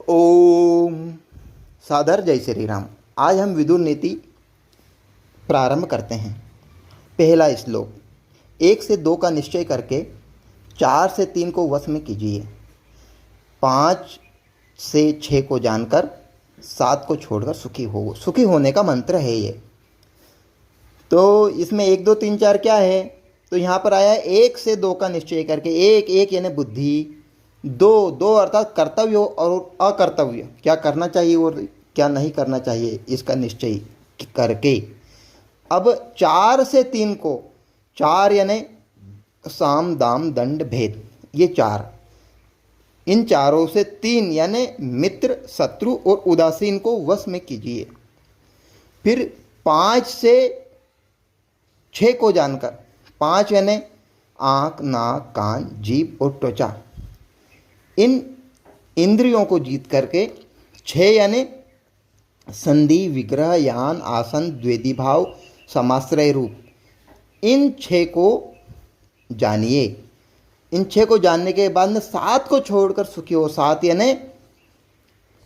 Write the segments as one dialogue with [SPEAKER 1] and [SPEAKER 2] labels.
[SPEAKER 1] ओम सादर जय श्री राम। आज हम विदुर नीति प्रारंभ करते हैं। पहला श्लोक, 1 से 2 का निश्चय करके 4 से 3 को वश में कीजिए। 5 से 6 को जानकर 7 को छोड़कर सुखी हो। सुखी होने का मंत्र है ये। तो इसमें 1 2 3 4 क्या है? तो यहाँ पर आया 1 से 2 का निश्चय करके। एक यानी बुद्धि, दो अर्थात कर्तव्य और अकर्तव्य, क्या करना चाहिए और क्या नहीं करना चाहिए, इसका निश्चय करके। अब 4 से 3 को, 4 यानी साम दाम दंड भेद, ये 4, इन चारों से 3 यानी मित्र, शत्रु और उदासीन को वश में कीजिए। फिर 5 से 6 को जानकर, 5 यानी आँख, नाक, कान, जीभ और त्वचा, इन इंद्रियों को जीत करके 6 यानी संधि, विग्रह, यान, आसन, द्वेदी भाव, समाश्रय रूप, इन 6 को जानिए। इन 6 को जानने के बाद में 7 को छोड़कर सुखी हो। 7 यानी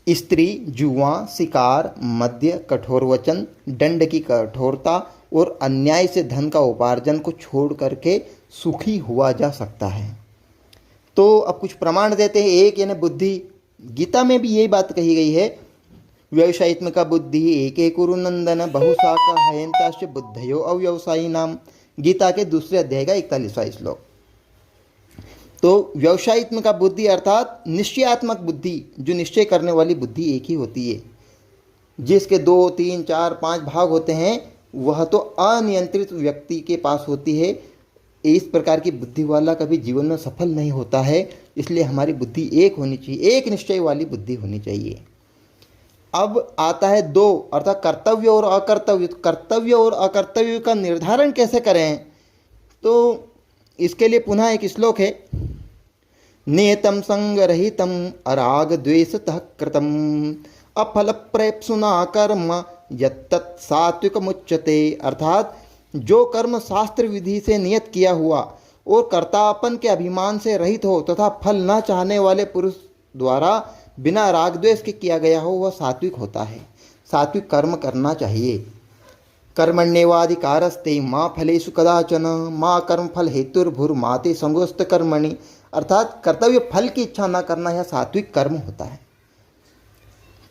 [SPEAKER 1] स्त्री, जुआ, शिकार, मद्य, कठोर वचन, दंड की कठोरता और अन्याय से धन का उपार्जन को छोड़ करके सुखी हुआ जा सकता है। तो अब कुछ प्रमाण देते हैं। 1 यानी बुद्धि, गीता में भी यही बात कही गई है, व्यवसायित्मिका बुद्धि एके कुरु नंदन बहुशाखा हयंताश्च बुद्धयो अव्यवसायी नाम, गीता के दूसरे अध्याय का 41वां श्लोक। तो व्यवसायित्मिका बुद्धि अर्थात निश्चयात्मक बुद्धि, जो निश्चय करने वाली बुद्धि एक ही होती है। जिसके 2 3 4 5 भाग होते हैं वह तो अनियंत्रित व्यक्ति के पास होती है। इस प्रकार की बुद्धि वाला कभी जीवन में सफल नहीं होता है। इसलिए हमारी बुद्धि एक होनी चाहिए, एक निश्चय वाली बुद्धि होनी चाहिए। अब आता है 2 अर्थात कर्तव्य और अकर्तव्य। कर्तव्य और अकर्तव्य का निर्धारण कैसे करें? तो इसके लिए पुनः एक श्लोक है, नियतम संगरहितम अराग द्वेषतः कृतम अफल प्रेप्सुना कर्म यत्तत् सात्विकमुच्यते, अर्थात जो कर्म शास्त्र विधि से नियत किया हुआ और कर्तापन के अभिमान से रहित हो तथा फल न चाहने वाले पुरुष द्वारा बिना राग द्वेष के किया गया हो, वह सात्विक होता है। सात्विक कर्म करना चाहिए। कर्मण्येवाधिकारस्ते माँ फलेषु कदाचन माँ कर्म फल हेतुर्भुर्माते संगोस्त कर्मणि, अर्थात कर्तव्य फल की इच्छा न करना यह सात्विक कर्म होता है।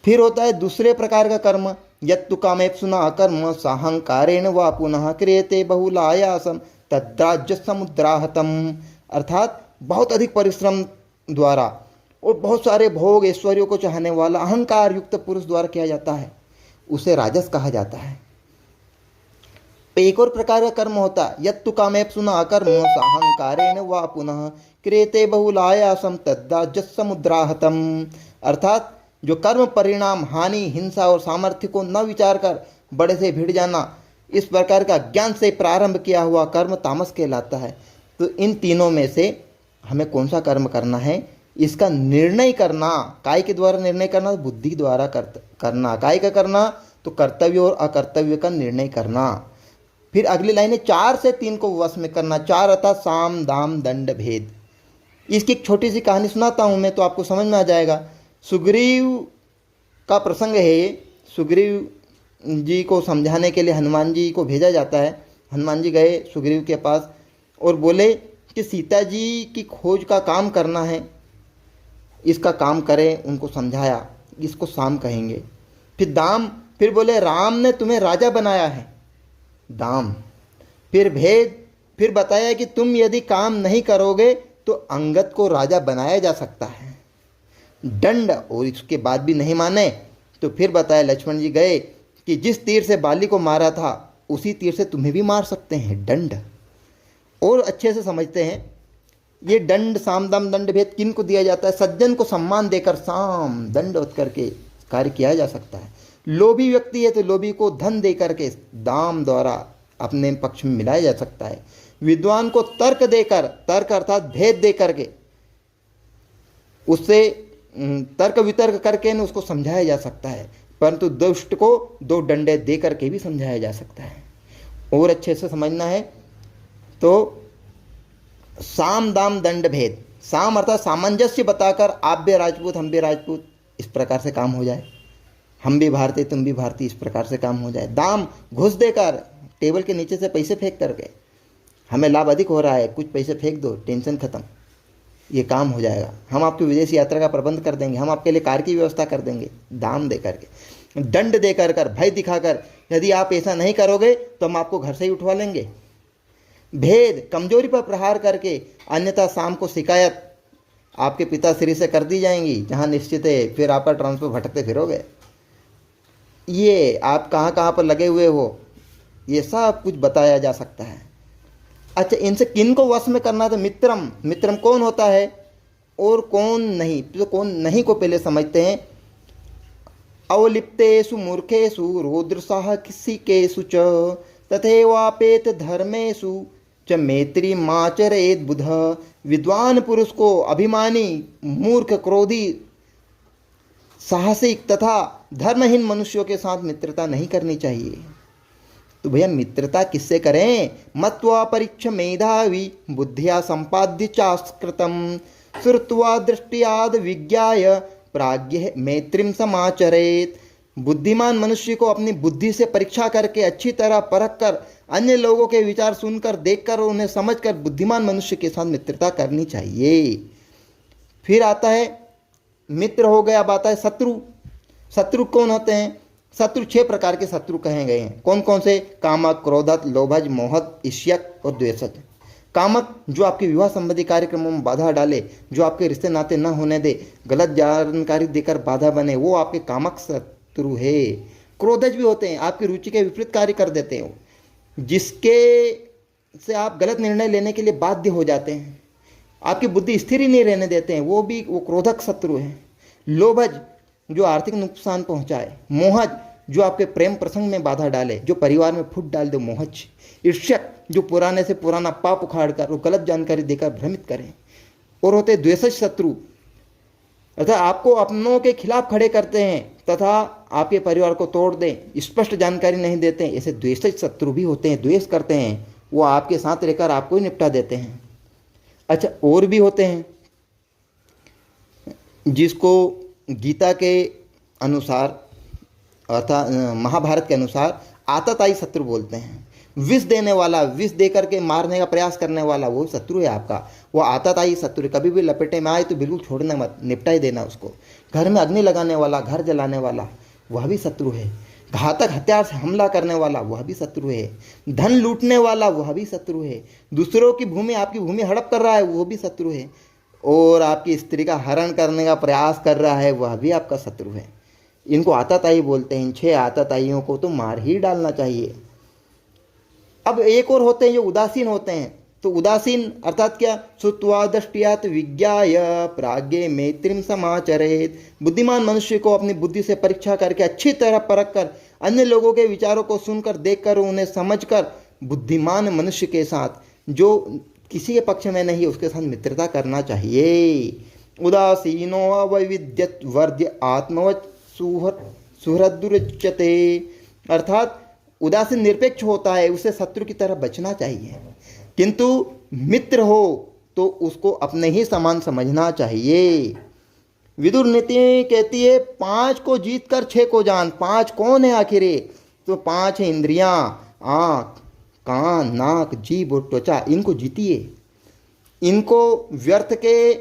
[SPEAKER 1] फिर होता है दूसरे प्रकार का कर्म, यत्तु कामेप्सुना कर्म साहंकारेण वा पुनः क्रियते बहुलायासम तद्राज्य समुद्राहतम, अर्थात बहुत अधिक परिश्रम द्वारा और बहुत सारे भोग ऐश्वर्यों को चाहने वाला अहंकार युक्त पुरुष द्वारा किया जाता है, उसे राजस कहा जाता है। एक और प्रकार का कर्म होता है, यत्तु कामेप्सुना कर्म साहंकारेण वा पुनः क्रियते बहुलायासम तद्राज्य समुद्राहतम, अर्थात जो कर्म परिणाम, हानि, हिंसा और सामर्थ्य को न विचार कर बड़े से भिड़ जाना, इस प्रकार का ज्ञान से प्रारंभ किया हुआ कर्म तामस कहलाता है। तो इन तीनों में से हमें कौन सा कर्म करना है, इसका निर्णय करना, काय के द्वारा निर्णय करना, बुद्धि द्वारा करना। काय का करना? तो कर्तव्य और अकर्तव्य का निर्णय करना। फिर अगली लाइन है 4 से 3 को वश में करना। 4 अर्थात साम दाम दंड भेद। इसकी एक छोटी सी कहानी सुनाता हूँ मैं, तो आपको समझ में आ जाएगा। सुग्रीव का प्रसंग है ये। सुग्रीव जी को समझाने के लिए हनुमान जी को भेजा जाता है। हनुमान जी गए सुग्रीव के पास और बोले कि सीता जी की खोज का काम करना है, इसका काम करें। उनको समझाया, इसको साम कहेंगे। फिर दाम, फिर बोले राम ने तुम्हें राजा बनाया है, दाम। फिर भेद, फिर बताया कि तुम यदि काम नहीं करोगे तो अंगद को राजा बनाया जा सकता है, दंड। और इसके बाद भी नहीं माने तो फिर बताया, लक्ष्मण जी गए कि जिस तीर से बाली को मारा था उसी तीर से तुम्हें भी मार सकते हैं, दंड। और अच्छे से समझते हैं ये दंड, साम दाम दंड भेद किन को दिया जाता है? सज्जन को सम्मान देकर साम दंड करके कार्य किया जा सकता है। लोभी व्यक्ति है तो लोभी को धन दे करके दाम द्वारा अपने पक्ष में मिलाया जा सकता है। विद्वान को तर्क देकर, तर्क अर्थात भेद दे करके, उससे तर्क वितर्क करके न उसको समझाया जा सकता है। परंतु दुष्ट को 2 डंडे दे करके भी समझाया जा सकता है। और अच्छे से समझना है तो साम दाम दंड भेद, साम अर्थात सामंजस्य बताकर आप भी राजपूत हम भी राजपूत, इस प्रकार से काम हो जाए, हम भी भारतीय तुम भी भारतीय, इस प्रकार से काम हो जाए। दाम घुस देकर, टेबल के नीचे से पैसे फेंक करके, हमें लाभ अधिक हो रहा है, कुछ पैसे फेंक दो, टेंशन खत्म, ये काम हो जाएगा। हम आपकी विदेश यात्रा का प्रबंध कर देंगे, हम आपके लिए कार की व्यवस्था कर देंगे, दाम दे करके, दंड दे कर, भय दिखाकर, यदि आप ऐसा नहीं करोगे तो हम आपको घर से ही उठवा लेंगे। भेद, कमजोरी पर प्रहार करके, अन्यथा शाम को शिकायत आपके पिताश्री से कर दी जाएंगी, जहां निश्चित है फिर आपका ट्रांसफर भटकते फिरोगे। ये आप कहाँ कहाँ पर लगे हुए हो, ये सब कुछ बताया जा सकता है। अच्छा, इनसे किन को वश में करना था? मित्रम, मित्रम कौन होता है और कौन नहीं? तो कौन नहीं को पहले समझते हैं। अवलिप्तेषु मूर्खेषु रौद्रसाह किसिकेषु च तथैवापेत धर्मेषु च मैत्री माचरेत बुध। विद्वान पुरुष को अभिमानी, मूर्ख, क्रोधी, साहसिक तथा धर्महीन मनुष्यों के साथ मित्रता नहीं करनी चाहिए। तो भैया मित्रता किससे करें? मत्वा परीक्ष मेधावी बुद्धिया संपाद्य चास्कृतम श्रुत्वा दृष्टियाद विज्ञाय प्राज्ञ मैत्रीम समाचरेत। बुद्धिमान मनुष्य को अपनी बुद्धि से परीक्षा करके, अच्छी तरह परख कर, अन्य लोगों के विचार सुनकर, देखकर, उन्हें समझकर बुद्धिमान मनुष्य के साथ मित्रता करनी चाहिए। फिर आता है मित्र हो गया, अब आता है शत्रु। शत्रु कौन होते हैं? शत्रु 6 प्रकार के शत्रु कहे गए हैं। कौन कौन से? कामक, क्रोधक, लोभज, मोहक, ईर्ष्यक और द्वेषज। कामक, जो आपके विवाह संबंधी कार्यक्रमों में बाधा डाले, जो आपके रिश्ते नाते न होने दे, गलत जानकारी देकर बाधा बने, वो आपके कामक शत्रु है। क्रोधज भी होते हैं, आपकी रुचि के विपरीत कार्य कर देते हैं, जिसके से आप गलत निर्णय लेने के लिए बाध्य हो जाते हैं, आपकी बुद्धि स्थिर ही नहीं रहने देते हैं, वो क्रोधक शत्रु है। लोभज, जो आर्थिक नुकसान पहुंचाए। मोहज, जो आपके प्रेम प्रसंग में बाधा डाले, जो परिवार में फूट डाल दे, मोहज। ईर्ष्यक, जो पुराने से पुराना पाप उखाड़ कर, वो गलत जानकारी देकर भ्रमित करें। और होते द्वेषज शत्रु, अर्थात आपको अपनों के खिलाफ खड़े करते हैं तथा आपके परिवार को तोड़ दें, स्पष्ट जानकारी नहीं देते हैं। ऐसे द्वेषज शत्रु भी होते हैं, द्वेष करते हैं, वो आपके साथ रहकर आपको ही निपटा देते हैं। अच्छा, और भी होते हैं जिसको गीता के अनुसार अर्थात महाभारत के अनुसार आतताई शत्रु बोलते हैं। विष देने वाला, विष दे करके मारने का प्रयास करने वाला, वो शत्रु है आपका, वो आतताई शत्रु है। कभी भी लपेटे में आए तो बिल्कुल छोड़ना मत, निपटा ही देना उसको। घर में अग्नि लगाने वाला, घर जलाने वाला, वह भी शत्रु है। घातक हथियार से हमला करने वाला, वह भी शत्रु है। धन लूटने वाला, वह भी शत्रु है। दूसरों की भूमि, आपकी भूमि हड़प कर रहा है, वो भी शत्रु है। और आपकी स्त्री का हरण करने का प्रयास कर रहा है, वह भी आपका शत्रु है। इनको आतताई बोलते हैं। इन 6 आतताइयों को तो मार ही डालना चाहिए। अब एक और होते हैं जो उदासीन होते हैं। तो उदासीन अर्थात क्या? श्रुत्वा दृष्टियात विज्ञाय प्राज्ञे मैत्रीम समाचरेत। बुद्धिमान मनुष्य को अपनी बुद्धि से परीक्षा करके, अच्छी तरह परख कर, अन्य लोगों के विचारों को सुनकर, देखकर, उन्हें समझकर, बुद्धिमान मनुष्य के साथ, जो किसी के पक्ष में नहीं, उसके साथ मित्रता करना चाहिए। उदासीनो अवैविध्यत वर्ज्य आत्मवत् सुहृदुच्यते। अर्थात उदासीन निरपेक्ष होता है, उसे शत्रु की तरह बचना चाहिए, किंतु मित्र हो तो उसको अपने ही समान समझना चाहिए। विदुर नीति कहती है 5 को जीत कर 6 को जान। 5 कौन है आखिर? तो 5 है इंद्रियां, आँख, कान, नाक, जीभ और त्वचा। इनको जीतिए, इनको व्यर्थ के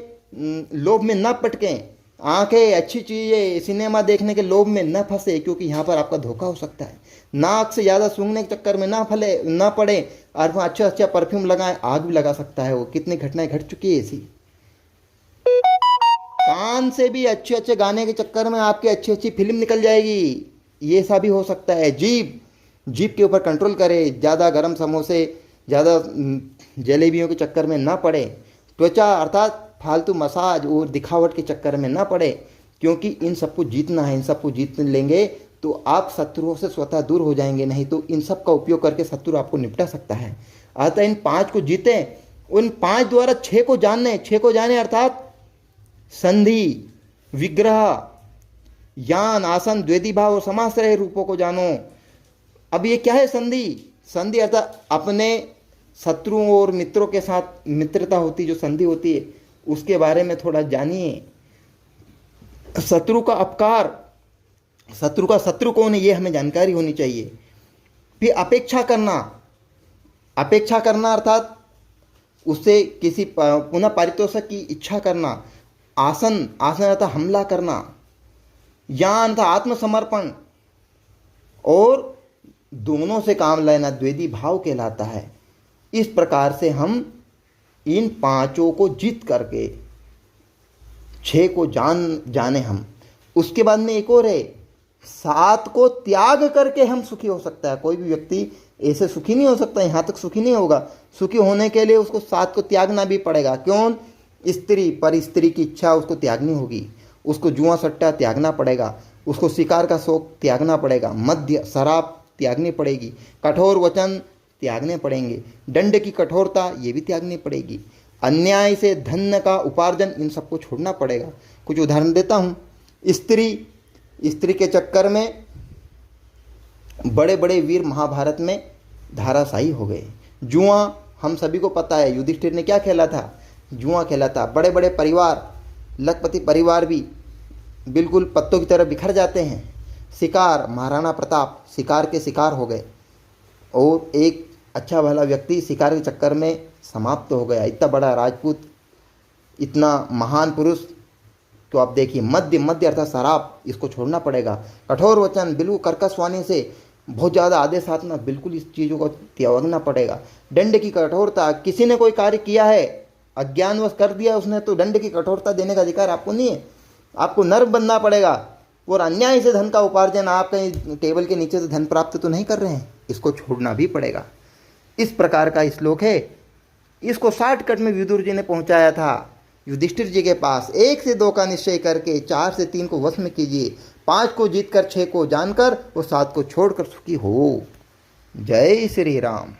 [SPEAKER 1] लोभ में न पटकें। आंखें अच्छी चीज़ें, सिनेमा देखने के लोभ में न फंसे, क्योंकि यहाँ पर आपका धोखा हो सकता है। नाक से ज़्यादा सूंघने के चक्कर में ना पड़े, और वहाँ अच्छा परफ्यूम लगाएं, आग भी लगा सकता है वो। कितनी घटनाएं घट चुकी है ऐसी। कान से भी अच्छे गाने के चक्कर में आपकी अच्छी फिल्म निकल जाएगी, ये सा भी हो सकता है। जीभ के ऊपर कंट्रोल करें, ज़्यादा गर्म समोसे, ज़्यादा जलेबियों के चक्कर में ना पड़े। त्वचा अर्थात फालतू मसाज और दिखावट के चक्कर में ना पड़े, क्योंकि इन सबको जीतना है। इन सबको जीत लेंगे तो आप शत्रुओं से स्वतः दूर हो जाएंगे, नहीं तो इन सब का उपयोग करके शत्रु आपको निपटा सकता है। अतः इन 5 को जीतें, उन 5 द्वारा 6 को जानने। 6 को जाने अर्थात संधि, विग्रह, यान, आसन, द्वैधी भाव और समाश्रय रूपों को जानो। अब ये क्या है संधि? संधि अर्थात अपने शत्रुओं और मित्रों के साथ मित्रता होती, जो संधि होती है, उसके बारे में थोड़ा जानिए। शत्रु का अपकार, शत्रु का शत्रु कौन है ये हमें जानकारी होनी चाहिए। फिर अपेक्षा करना, अपेक्षा करना अर्थात उससे किसी पुनः पारितोषिक की इच्छा करना। आसन, आसन अर्थात हमला करना। ज्ञान था आत्मसमर्पण, और दोनों से काम लेना द्वेदी भाव कहलाता है। इस प्रकार से हम इन पांचों को जीत करके 6 को जाने हम। उसके बाद में एक और है, 7 को त्याग करके हम सुखी हो सकता है। कोई भी व्यक्ति ऐसे सुखी नहीं हो सकता, यहाँ तक सुखी नहीं होगा। सुखी होने के लिए उसको 7 को त्यागना भी पड़ेगा। क्यों? स्त्री, पर स्त्री की इच्छा उसको त्यागनी होगी, उसको जुआ सट्टा त्यागना पड़ेगा, उसको शिकार का शौक त्यागना पड़ेगा, मद्य शराब त्यागनी पड़ेगी, कठोर वचन त्यागने पड़ेंगे, दंड की कठोरता ये भी त्यागनी पड़ेगी, अन्याय से धन का उपार्जन इन सबको छोड़ना पड़ेगा। कुछ उदाहरण देता हूँ। स्त्री के चक्कर में बड़े बड़े वीर महाभारत में धाराशायी हो गए। जुआ हम सभी को पता है, युधिष्ठिर ने क्या खेला था? जुआ खेला था। बड़े बड़े परिवार, लखपति परिवार भी बिल्कुल पत्तों की तरह बिखर जाते हैं। शिकार, महाराणा प्रताप शिकार के शिकार हो गए, और एक अच्छा भला व्यक्ति शिकार के चक्कर में समाप्त हो गया। इतना बड़ा राजपूत, इतना महान पुरुष। तो आप देखिए, मद्य अर्थात शराब, इसको छोड़ना पड़ेगा। कठोर वचन, बिल्कुल कर्कश वाणी से बहुत ज़्यादा आदेश आत्मा, बिल्कुल इस चीज़ों को त्यागना पड़ेगा। दंड की कठोरता, किसी ने कोई कार्य किया है, अज्ञानवश कर दिया उसने, तो दंड की कठोरता देने का अधिकार आपको नहीं है, आपको नर्म बनना पड़ेगा। और अन्याय से धन का उपार्जन, आप कहीं टेबल के नीचे से धन प्राप्त तो नहीं कर रहे हैं, इसको छोड़ना भी पड़ेगा। इस प्रकार का श्लोक है। इसको शॉर्टकट में विदुर जी ने पहुंचाया था युधिष्ठिर जी के पास। 1 से 2 का निश्चय करके 4 से 3 को वश में कीजिए, 5 को जीतकर 6 को जानकर और 7 को छोड़कर सुखी हो। जय श्री राम।